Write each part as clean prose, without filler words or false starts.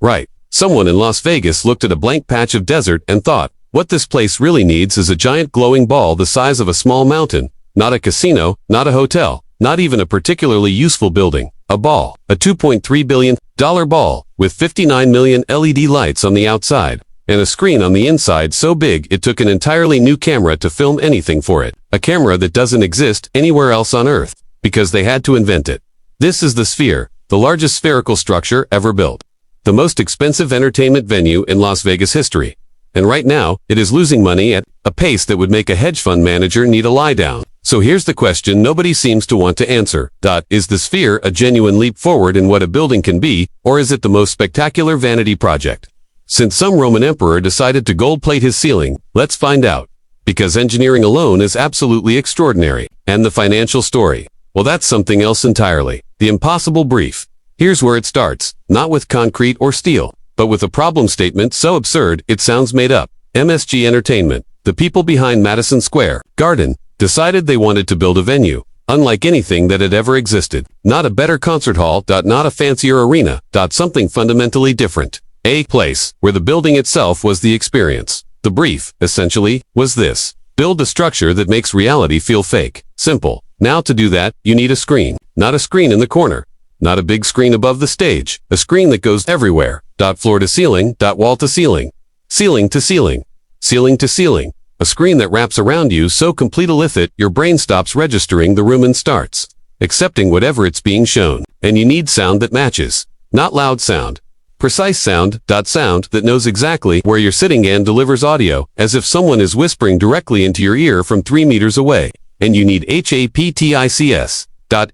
Right. Someone in Las Vegas looked at a blank patch of desert and thought, what this place really needs is a giant glowing ball the size of a small mountain. Not a casino, not a hotel, not even a particularly useful building. A ball. A $2.3 billion ball, with 59 million LED lights on the outside, and a screen on the inside so big it took an entirely new camera to film anything for it. A camera that doesn't exist anywhere else on Earth, because they had to invent it. This is the Sphere, the largest spherical structure ever built. The most expensive entertainment venue in Las Vegas history. And right now, it is losing money at a pace that would make a hedge fund manager need a lie down. So here's the question nobody seems to want to answer. Is the Sphere a genuine leap forward in what a building can be, or is it the most spectacular vanity project? Since some Roman emperor decided to gold-plate his ceiling, let's find out. Because engineering alone is absolutely extraordinary. And the financial story? Well, that's something else entirely. The impossible brief. Here's where it starts, not with concrete or steel, but with a problem statement so absurd it sounds made up. MSG Entertainment, the people behind Madison Square Garden, decided they wanted to build a venue, unlike anything that had ever existed. Not a better concert hall, not a fancier arena, something fundamentally different. A place where the building itself was the experience. The brief, essentially, was this. Build a structure that makes reality feel fake. Simple. Now to do that, you need a screen. Not a screen in the corner. Not a big screen above the stage. A screen that goes everywhere. Floor to ceiling, wall to ceiling. Ceiling to ceiling. Ceiling to ceiling. A screen that wraps around you so complete it, your brain stops registering the room and starts accepting whatever it's being shown. And you need sound that matches. Not loud sound. Precise sound, sound that knows exactly where you're sitting and delivers audio, as if someone is whispering directly into your ear from 3 meters away. And you need haptics,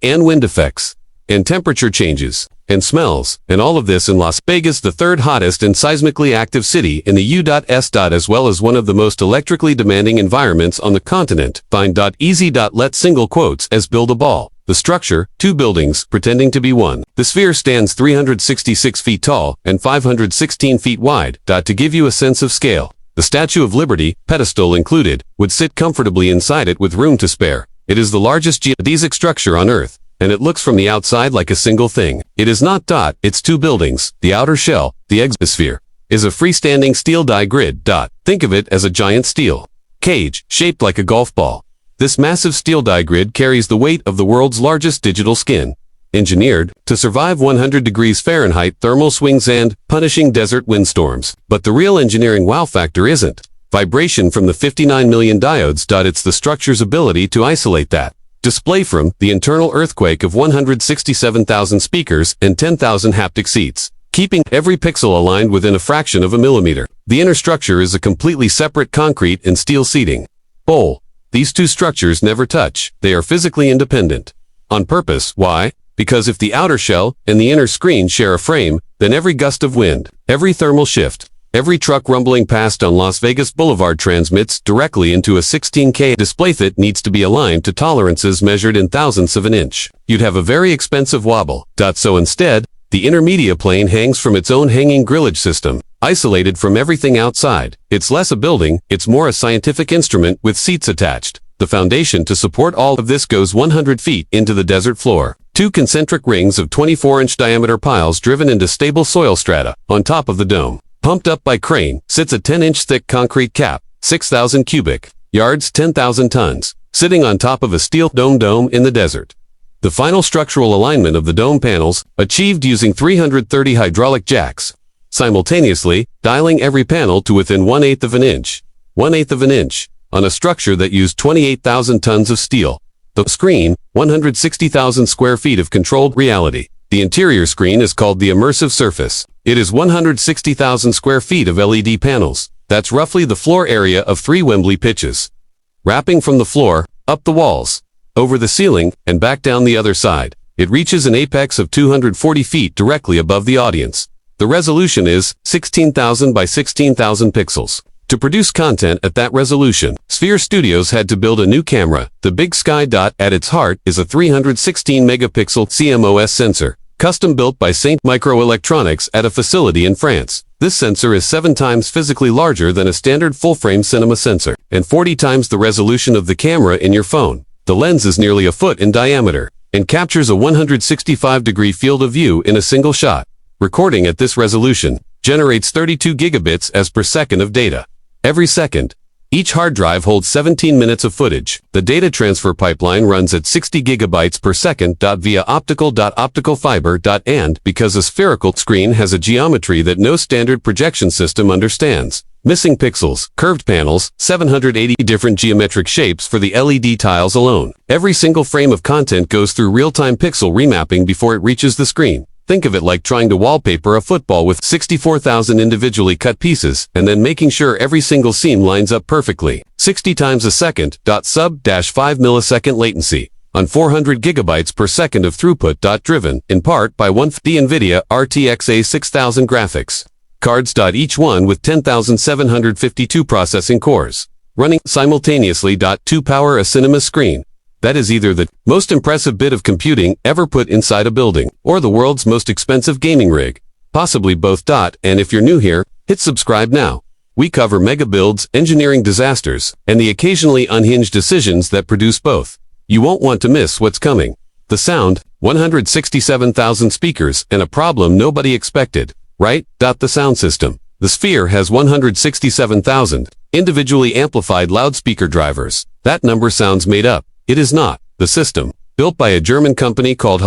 and wind effects, and temperature changes, and smells, and all of this in Las Vegas, the third hottest and seismically active city in the U.S. As well as one of the most electrically demanding environments on the continent. Find easy. Let single quotes as build a ball. The structure, 2 buildings, pretending to be one. The Sphere stands 366 feet tall and 516 feet wide. To give you a sense of scale. The Statue of Liberty, pedestal included, would sit comfortably inside it with room to spare. It is the largest geodesic structure on Earth, and it looks from the outside like a single thing. It is not. It's 2 buildings. The outer shell, the exosphere, is a freestanding steel die grid. Think of it as a giant steel cage shaped like a golf ball. This massive steel die grid carries the weight of the world's largest digital skin, engineered to survive 100 degrees Fahrenheit thermal swings and punishing desert windstorms. But the real engineering wow factor isn't vibration from the 59 million diodes. It's the structure's ability to isolate that display from the internal earthquake of 167,000 speakers and 10,000 haptic seats, keeping every pixel aligned within a fraction of a millimeter. The inner structure is a completely separate concrete and steel seating bowl. These 2 structures never touch. They are physically independent. On purpose. Why? Because if the outer shell and the inner screen share a frame, then every gust of wind, every thermal shift, every truck rumbling past on Las Vegas Boulevard transmits directly into a 16K display that needs to be aligned to tolerances measured in thousandths of an inch. You'd have a very expensive wobble. So instead, the inner media plane hangs from its own hanging grillage system, isolated from everything outside. It's less a building, it's more a scientific instrument with seats attached. The foundation to support all of this goes 100 feet into the desert floor. 2 concentric rings of 24-inch diameter piles driven into stable soil strata. On top of the dome, pumped up by crane, sits a 10-inch thick concrete cap, 6,000 cubic yards, 10,000 tons, sitting on top of a steel dome in the desert. The final structural alignment of the dome panels, achieved using 330 hydraulic jacks, simultaneously dialing every panel to within 1/8 of an inch. 1/8 of an inch, on a structure that used 28,000 tons of steel. The screen, 160,000 square feet of controlled reality. The interior screen is called the immersive surface. It is 160,000 square feet of LED panels. That's roughly the floor area of 3 Wembley pitches. Wrapping from the floor, up the walls, over the ceiling, and back down the other side. It reaches an apex of 240 feet directly above the audience. The resolution is 16,000 by 16,000 pixels. To produce content at that resolution, Sphere Studios had to build a new camera. The Big Sky. At its heart is a 316 megapixel CMOS sensor, custom built by Saint Microelectronics at a facility in France. This sensor is 7 times physically larger than a standard full-frame cinema sensor, and 40 times the resolution of the camera in your phone. The lens is nearly a foot in diameter, and captures a 165-degree field of view in a single shot. recording at this resolution, generates 32 gigabits as per second of data. Every second. Each hard drive holds 17 minutes of footage. The data transfer pipeline runs at 60 gigabytes per second. Via optical fiber. And because a spherical screen has a geometry that no standard projection system understands. Missing pixels, curved panels, 780 different geometric shapes for the LED tiles alone. Every single frame of content goes through real-time pixel remapping before it reaches the screen. Think of it like trying to wallpaper a football with 64,000 individually cut pieces, and then making sure every single seam lines up perfectly. 60 times a second. Sub-5 millisecond latency. On 400 gigabytes per second of throughput. Driven, in part, by the NVIDIA RTX A6000 graphics cards. Each one with 10,752 processing cores. Running simultaneously. To power a cinema screen. That is either the most impressive bit of computing ever put inside a building, or the world's most expensive gaming rig. Possibly both. And if you're new here, hit subscribe now. We cover mega builds, engineering disasters, and the occasionally unhinged decisions that produce both. You won't want to miss what's coming. The sound, 167,000 speakers, and a problem nobody expected, right? The sound system. The Sphere has 167,000 individually amplified loudspeaker drivers. That number sounds made up. It is not. The system, built by a German company called